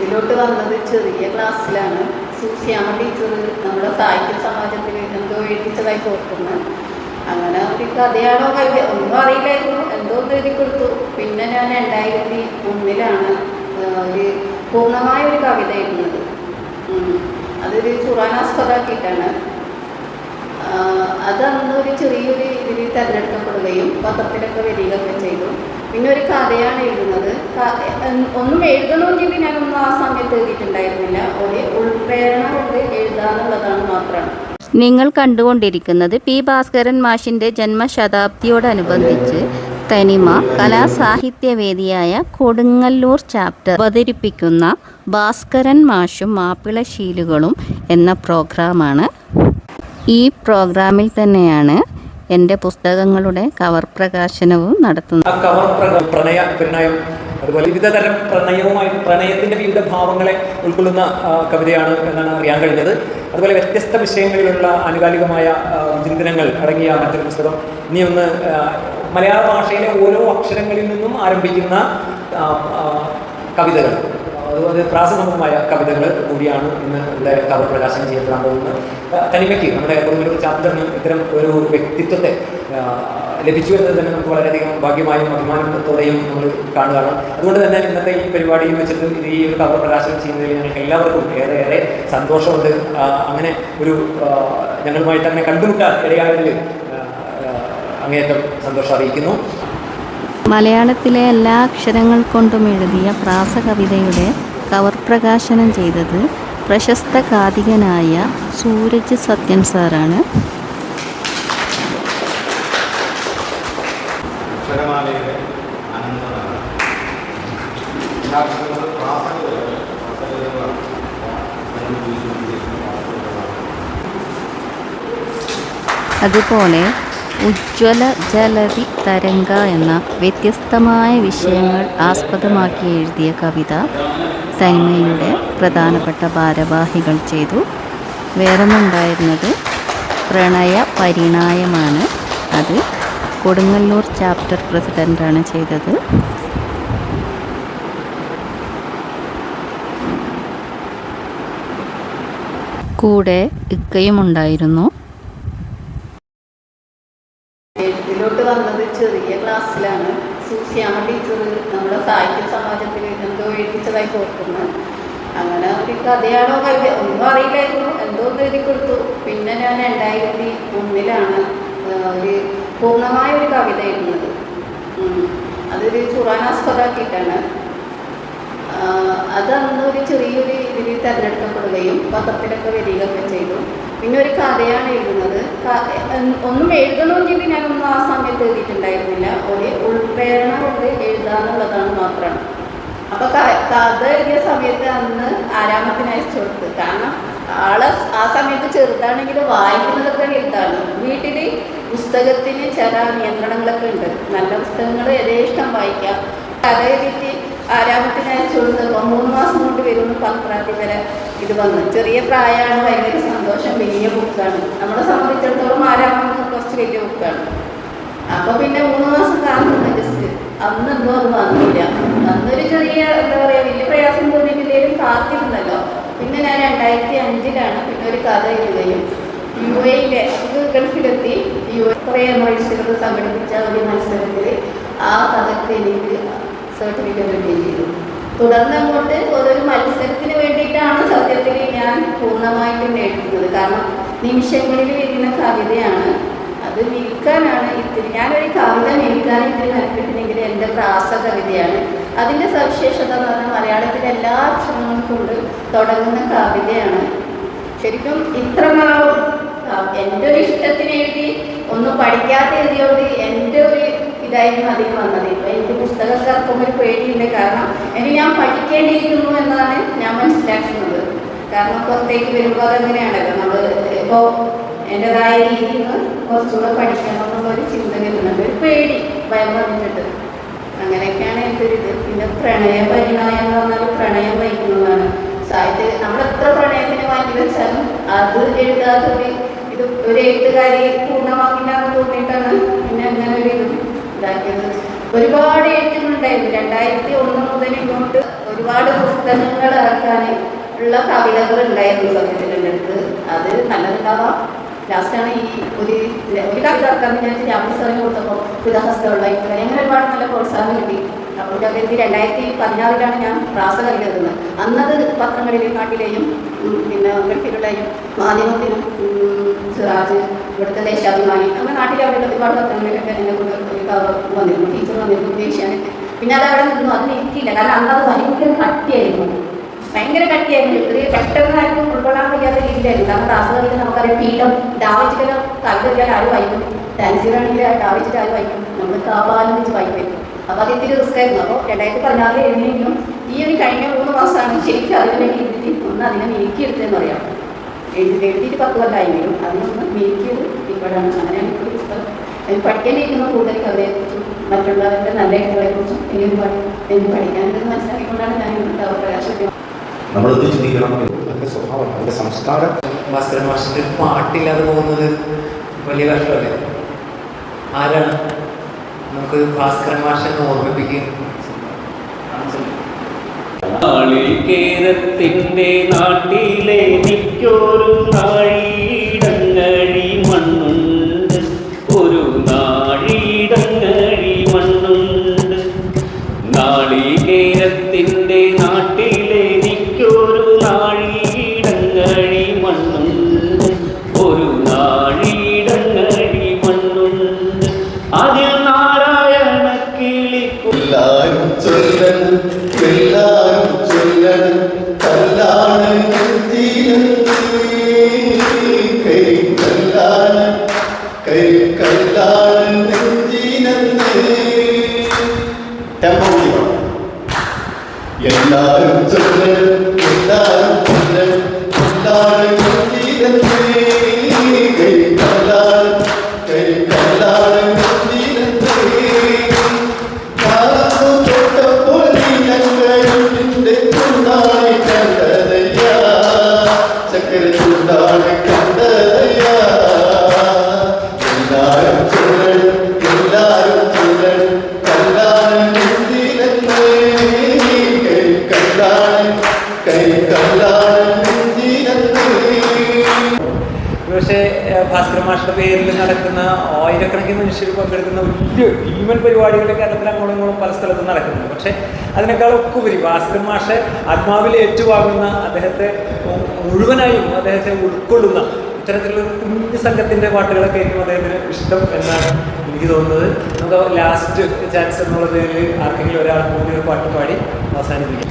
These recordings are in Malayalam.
എഴുത്തിലോട്ട് വന്നത് ചെറിയ ക്ലാസ്സിലാണ്. സുശ്യാമ ടീച്ചർ നമ്മുടെ സാഹിത്യ സമാജത്തിൽ എന്തോ എഴുതിച്ചതായി ഓർക്കുന്നു. അങ്ങനെ ഒരു കഥയാണോ കവിത ഒന്നും അറിയില്ലായിരുന്നു, എന്തോ ഒന്ന് എഴുതി കൊടുത്തു. പിന്നെ ഞാൻ 2001 ഒരു പൂർണ്ണമായ ഒരു കവിത എഴുതുന്നത്. അതൊരു ഖുറാനാസ്പദമാക്കിയിട്ടാണ്. അതന്ന് ഒരു ചെറിയൊരു ഇതിൽ തിരഞ്ഞെടുക്കപ്പെടുകയും പത്രത്തിലൊക്കെ വരികയൊക്കെ ചെയ്തു. പിന്നെ ഒരു കഥയാണ് എഴുതുന്നത്. ഒന്നും എഴുതണമെങ്കിൽ ഞാനൊന്നും ആ സമയത്ത് എഴുതിയിട്ടുണ്ടായിരുന്നില്ല. ഒരു ഉൾപ്രേരണ കൊണ്ട് എഴുതാനുള്ളതാണ് മാത്രമാണ്. നിങ്ങൾ കണ്ടുകൊണ്ടിരിക്കുന്നത് പി ഭാസ്കരൻ മാഷിൻ്റെ ജന്മശതാബ്ദിയോടനുബന്ധിച്ച് തനിമ കലാസാഹിത്യവേദിയായ കൊടുങ്ങല്ലൂർ ചാപ്റ്റർ അവതരിപ്പിക്കുന്ന ഭാസ്കരൻ മാഷും മാപ്പിളശീലുകളും എന്ന പ്രോഗ്രാമാണ്. ഈ പ്രോഗ്രാമിൽ തന്നെയാണ് എൻ്റെ പുസ്തകങ്ങളുടെ കവർ പ്രകാശനവും നടത്തുന്നത്. പ്രണയം അതുപോലെ വിവിധതരം പ്രണയത്തിൻ്റെ വിവിധ ഭാവങ്ങളെ ഉൾക്കൊള്ളുന്ന കവിതയാണ് എന്നാണ് അറിയാൻ കഴിഞ്ഞത്. അതുപോലെ വ്യത്യസ്ത വിഷയങ്ങളിലുള്ള ആനുകാലികമായ ചിന്തനങ്ങൾ അടങ്ങിയ മറ്റൊരു പുസ്തകം. ഇനി ഒന്ന് മലയാള ഭാഷയിലെ ഓരോ അക്ഷരങ്ങളിൽ നിന്നും ആരംഭിക്കുന്ന കവിതകൾ, അതുപോലെ പ്രാസസംബന്ധമായ കവിതകൾ കൂടിയാണ് ഇന്ന് ഇവിടെ കവർ പ്രകാശനം ചെയ്യപ്പെടാൻ പോകുന്നത്. തനിമയ്ക്ക് നമ്മുടെ കൊടുങ്ങല്ലൂർ ചാപ്റ്ററിന് ഇത്തരം ഒരു വ്യക്തിത്വത്തെ ലഭിച്ചു എന്നത് തന്നെ നമുക്ക് വളരെയധികം ഭാഗ്യമായും അഭിമാനത്തോടെയും നമ്മൾ കാണുകയാണ്. അതുകൊണ്ട് തന്നെ ഇന്നത്തെ ഈ പരിപാടിയും വെച്ചിട്ട് ഈ ഒരു കവർ പ്രകാശനം ചെയ്യുന്നതിൽ ഞങ്ങൾക്ക് എല്ലാവർക്കും ഏറെ സന്തോഷമുണ്ട്. അങ്ങനെ ഒരു ഞങ്ങളുമായിട്ട് അങ്ങനെ കണ്ടുമുട്ടാൻ ഇടയായതിൽ അങ്ങേയറ്റം സന്തോഷം അറിയിക്കുന്നു. മലയാളത്തിലെ എല്ലാ അക്ഷരങ്ങൾ കൊണ്ടും എഴുതിയ പ്രാസകവിതയുടെ കവർ പ്രകാശനം ചെയ്തത് പ്രശസ്ത കാഥികനായ സൂരജ് സത്യൻ സാറാണ്. അതുപോലെ ഉജ്ജ്വല ജലധി തരംഗ എന്ന വ്യത്യസ്തമായ വിഷയങ്ങൾ ആസ്പദമാക്കി എഴുതിയ കവിത തനിമയുടെ പ്രധാനപ്പെട്ട ഭാരവാഹികൾ ചെയ്തു. വേറൊന്നുണ്ടായിരുന്നത് പ്രണയ പരിണായമാണ്. അത് കൊടുങ്ങല്ലൂർ ചാപ്റ്റർ പ്രസിഡൻ്റാണ് ചെയ്തത്. കൂടെ ഇക്കയുമുണ്ടായിരുന്നു. എഴുത്തിലോട്ട് വന്നത് ചെറിയ ക്ലാസ്സിലാണ്. സുശ്യാമ ടീച്ചർ നമ്മുടെ സാഹിത്യ സമാജത്തിൽ എന്തോ എഴുതിച്ചതായി ഓർക്കുന്നു. അങ്ങനെ ഒരു കഥയാണോ കവിത ഒന്നും അറിയില്ലായിരുന്നു, എന്തോ ഒന്ന് എഴുതി കൊടുത്തു. പിന്നെ ഞാൻ 2001 ഒരു പൂർണ്ണമായ ഒരു കവിത എഴുതുന്നത്. അതൊരു ഖുറാനാസ്പദമാക്കിയിട്ടാണ്. അതന്ന് ഒരു ചെറിയൊരു ഇതിൽ തിരഞ്ഞെടുക്കപ്പെടുകയും പത്രത്തിലൊക്കെ വരികയൊക്കെ ചെയ്തു. പിന്നെ ഒരു കഥയാണ് എഴുതുന്നത്. ഒന്നും എഴുതണമെങ്കിൽ ഞാനൊന്നും ആ സമയത്ത് എഴുതിയിട്ടുണ്ടായിരുന്നില്ല. ഒരു ഉൾപ്രേരണ കൊണ്ട് എഴുതാനുള്ളതാണ് മാത്രമാണ്. അപ്പോൾ കഥ എഴുതിയ സമയത്ത് അന്ന് ആരാമത്തിന് അയച്ചു കൊടുത്ത്. കാരണം ആളെ ആ സമയത്ത് ചെറുതാണെങ്കിൽ വായിക്കുന്നതൊക്കെ വലുതാണ്. വീട്ടിൽ പുസ്തകത്തിന് ചില നിയന്ത്രണങ്ങളൊക്കെ ഉണ്ട്. നല്ല പുസ്തകങ്ങൾ യഥേഷ്ടം വായിക്കാം. കഥ എഴുതിയിട്ട് ആരാമത്തിന് അയച്ചു കൊടുത്തപ്പോൾ 3 മാസം കൊണ്ട് വരുന്ന 10 വരെ ഇത് വന്നു. ചെറിയ പ്രായമാണ്, ഭയങ്കര സന്തോഷം. വലിയ ബുക്കാണ്. നമ്മളെ സംബന്ധിച്ചിടത്തോളം ആരാമെന്ന് കുറച്ച് വലിയ ബുക്കാണ്. അപ്പോൾ പിന്നെ 3 മാസം കാണുന്നു ജസ്റ്റ്. അന്ന് എന്തോ അത് വന്നില്ല. അന്നൊരു ചെറിയ എന്താ പറയുക, വലിയ പ്രയാസം തോന്നിയിട്ടില്ലെങ്കിലും കാത്തിരുന്നല്ലോ. പിന്നെ ഞാൻ 2005 പിന്നെ ഒരു കഥ എഴുതുകയും UAE ഗൾഫിലെത്തി കുറേ മത്സരങ്ങൾ സംഘടിപ്പിച്ച ഒരു മത്സരത്തിൽ ആ കഥയ്ക്ക് എനിക്ക് സർട്ടിഫിക്കറ്റ് കിട്ടുകയും ചെയ്തു. തുടർന്ന് അങ്ങോട്ട് ഒരു മത്സരത്തിന് വേണ്ടിയിട്ടാണ് സത്യത്തിൽ ഞാൻ പൂർണ്ണമായിട്ടും എഴുതുന്നത്. കാരണം നിമിഷങ്ങളിൽ വരുന്ന കവിതയാണ്. അത് വിൽക്കാനാണ് ഇത്തിരി ഞാനൊരു കവിത വിൽക്കാൻ ഇത്തിരി മെനക്കെട്ടിട്ടുണ്ടെങ്കിൽ എൻ്റെ പ്രാസ കവിതയാണ്. അതിൻ്റെ സവിശേഷത എന്ന് പറഞ്ഞാൽ മലയാളത്തിലെ എല്ലാ അക്ഷരങ്ങളും കൊണ്ട് തുടങ്ങുന്ന കവിതയാണ്. ശരിക്കും ഇത്ര നാളും എൻ്റെ ഒരു ഇഷ്ടത്തിന് എഴുതി ഒന്നും പഠിക്കാതെ എഴുതിയോണ്ട് എൻ്റെ ഒരു ഇതായിരുന്നു അതിന് വന്നത്. ഇപ്പോൾ എനിക്ക് പുസ്തകമൊക്കെ ഇറക്കുമ്പോൾ ഒരു പേടിയുണ്ട്. കാരണം എനിക്ക് ഞാൻ പഠിക്കേണ്ടിയിരിക്കുന്നു എന്നാണ് ഞാൻ മനസ്സിലാക്കുന്നത്. കാരണം പുറത്തേക്ക് വരുമ്പോൾ അതെങ്ങനെയാണല്ലോ, നമ്മൾ ഇപ്പോൾ എൻ്റെതായ രീതിയിൽ നിന്ന് കുറച്ചുകൂടെ പഠിക്കണം എന്നുള്ളൊരു ചിന്ത വരുന്നുണ്ട്. ഒരു പേടി ഭയം വന്നിട്ടുണ്ട്. അങ്ങനെയൊക്കെയാണ് എൻ്റെ ഒരു ഇത്. പിന്നെ പ്രണയ പരിണായം എന്ന് പറഞ്ഞാൽ പ്രണയം വഹിക്കുന്നതാണ് സാഹിത്യം. നമ്മളെത്ര പ്രണയത്തിന് മാറ്റി വെച്ചാലും അത് എഴുതാത്തൊരു ഇത് ഒരു എഴുത്തുകാരി പൂർണ്ണമാക്കില്ലാന്ന് തോന്നിയിട്ടാണ് പിന്നെ അങ്ങനെ ഒരു ഇത് ഇതാക്കിയത്. ഒരുപാട് എഴുത്തുകളുണ്ടായിരുന്നു. 2001 മുതൽ ഇങ്ങോട്ട് ഒരുപാട് പുസ്തകങ്ങൾ ഇറക്കാൻ ഉള്ള കവിതകൾ ഉണ്ടായിരുന്നു സത്യത്തിൽ എൻ്റെ അടുത്ത്. അത് നല്ലതുണ്ടാവാം. ലാസ്റ്റാണ് ഈ ഒരു കവിത ഇറക്കാൻ ഞാൻ ജാമ്യ സാറിന് കൊടുത്തപ്പോൾ പുതഹസ്തമുള്ള അങ്ങനെ ഒരുപാട് നല്ല പ്രോത്സാഹനം കിട്ടി. അപ്പോൾ 2016 ഞാൻ പ്രാസ കവിത എഴുതുന്നത്. അന്നത് പത്രങ്ങളിലെയും നാട്ടിലെയും പിന്നെ ഗൾഫിലുടെയും മാധ്യമത്തിനും സിറാജ്, ഇവിടുത്തെ ദേശാഭിമാനി, അങ്ങനെ നാട്ടിലെ അവിടെയുള്ള ഒരുപാട് പത്രങ്ങളിലൊക്കെ എന്നെ കൊണ്ട് വന്നിരുന്നു. ടീച്ചർ വന്നിരുന്നു, ദേശാനെത്തി. പിന്നെ അത് അവിടെ നിന്നു, അതിന് ഇരിക്കില്ല. കാരണം അന്നത് ഭയങ്കര കട്ടിയായിരുന്നു. ഇത്രയും പെട്ടെന്നായിരിക്കും ഉൾക്കൊള്ളാൻ കഴിയാത്ത രീതിയിലായിരുന്നു. കാരണം പ്രാസകവിത നമുക്കറിയാം, പീഠം ഡാവിച്ചിട്ട് കവിത ആരും വായിക്കും, ഡാൻസിലാണെങ്കിൽ ഡാവിച്ചിട്ട് ആരും വായിക്കും, നമ്മൾ കാപാലം വെച്ച് വായിക്കും. അപ്പോൾ അത് ഇത്തിരി റിസ്ക് ആയിരുന്നു. അപ്പോൾ 2016 എഴുതിയെങ്കിലും ഈ ഒരു കഴിഞ്ഞ 3 മാസമാണ് ശരിക്കും അതിന് വേണ്ടി എഴുതി അതിനെ നീക്കിയെടുത്തതെന്ന് പറയാം. എഴുതിയിട്ട് 10 കൊല്ലമായെങ്കിലും അതിനൊന്ന് നീക്കിയത് ഇപ്പോഴാണ്. അങ്ങനെയാണ് ഇപ്പോൾ പുസ്തകം പഠിക്കാനിരിക്കുന്ന കൂടുതൽ കവിതയെക്കുറിച്ചും മറ്റുള്ളവരുടെ നല്ല എഴുത്തുകളെക്കുറിച്ചും എനിക്ക് പഠിക്കാനെന്ന് മനസ്സിലാക്കിക്കൊണ്ടാണ് ഞാൻ പ്രകാശിക്കുന്നത്. നമ്മളൊന്ന് ചിന്തിക്കണം, എൻ്റെ സ്വഭാവം, എൻ്റെ സംസ്കാരം. ഭാസ്കരൻ മാഷിൻ്റെ ഒരു പാട്ടില്ലാതെ പോകുന്നത് വലിയ കഷ്ടമല്ലേ? ആരാണ് നമുക്ക് ഭാസ്കരൻ മാഷിനെ ഓർമ്മിപ്പിക്കുക? നാളികേരത്തിൻ്റെ നാട്ടിലെനിക്കൊരു നാഴിയിടങ്ങഴി മണ്ണുണ്ട്, ഒരു നാഴിയിടങ്ങഴി മണ്ണുണ്ട്. നാളികേരത്തിൻ്റെ നാട്ടിലെനിക്കൊരു നാഴിയിടങ്ങഴി മണ്ണുണ്ട്, ഒരു നാഴിയിടങ്ങഴി മണ്ണുണ്ട്. അതിൽ നാരായണ കിളിക്കും എല്ലാരും ചൊല്ലണം, എല്ലാരും ചൊല്ലണം, കല്ലാണ് കല്ലാണ് നെഞ്ചിനെന്ന്. എല്ലാരും ചൊല്ലണം, എല്ലാരും ചൊല്ലണം, കല്ലാണ് നെഞ്ചിനെന്ന്. കല്ലാണ് നെഞ്ചിനെന്ന്. ചക്കര ചൂടാണ് കണ്ടതയ്യ. എല്ലാരും ചൂടൻ, എല്ലാരും ചൂടൻ, കല്ലാണ് നെഞ്ചിലെന്ന്. കല്ലാണ് നെഞ്ചിലെന്ന്. പക്ഷേ ഭാസ്കരൻ മാഷിൻ്റെ പേരിൽ നടക്കുന്ന ആയിരക്കണക്കിന് മനുഷ്യർ പങ്കെടുക്കുന്ന വലിയ ഭീമൻ പരിപാടികളൊക്കെ കേരളത്തിൽ അങ്ങോട്ടും ഇങ്ങോട്ടും പല സ്ഥലത്തും നടക്കുന്നുണ്ട്. പക്ഷേ അതിനേക്കാളൊക്കെ ഉപരി ഭാസ്കരൻ മാഷെ ആത്മാവിൽ ഏറ്റുവാങ്ങുന്ന, അദ്ദേഹത്തെ മുഴുവനായും അദ്ദേഹത്തെ ഉൾക്കൊള്ളുന്ന ഇത്തരത്തിലുള്ള കുഞ്ഞു സംഘത്തിൻ്റെ പാട്ടുകളൊക്കെ ആയിരിക്കും അദ്ദേഹത്തിന് ഇഷ്ടം എന്നാണ് എനിക്ക് തോന്നുന്നത്. നമുക്ക് ലാസ്റ്റ് ചാൻസ് എന്നുള്ള പേരിൽ ആർക്കെങ്കിലും ഒരാൾ കൂടി ഒരു പാട്ട് പാടി അവസാനിപ്പിക്കാം.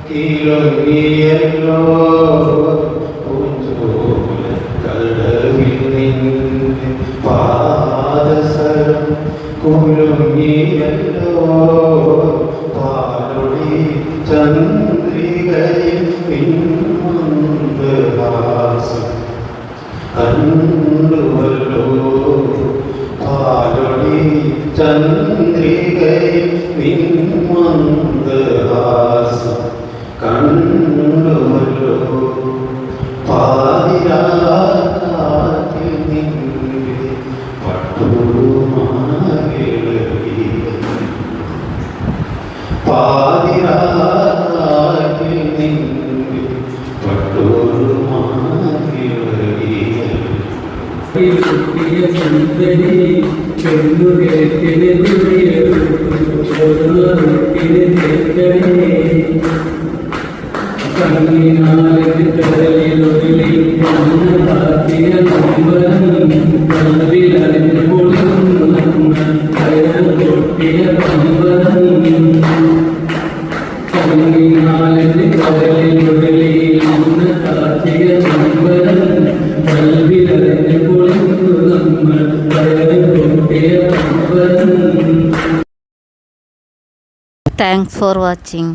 കിളങ്ങിയല്ലോ കടവിൽ നിന്ന് പാദസരം കുലുങ്ങിയല്ലോ പാലൊടി ചന്ദ്രികയിൽ പിൻമന്ദഹാസം കണ്ടുവല്ലോ പാലൊടി ചന്ദ്രികയിൽ പിൻമന്ദഹാസം കണ്ടുവല്ലോ പാതിരാത്തിൽ നിന്റെ പട്ടുമാകിളി പാതിരാത്തിൽ നിന്റെ പട്ടുമാകിളി Thanks for watching.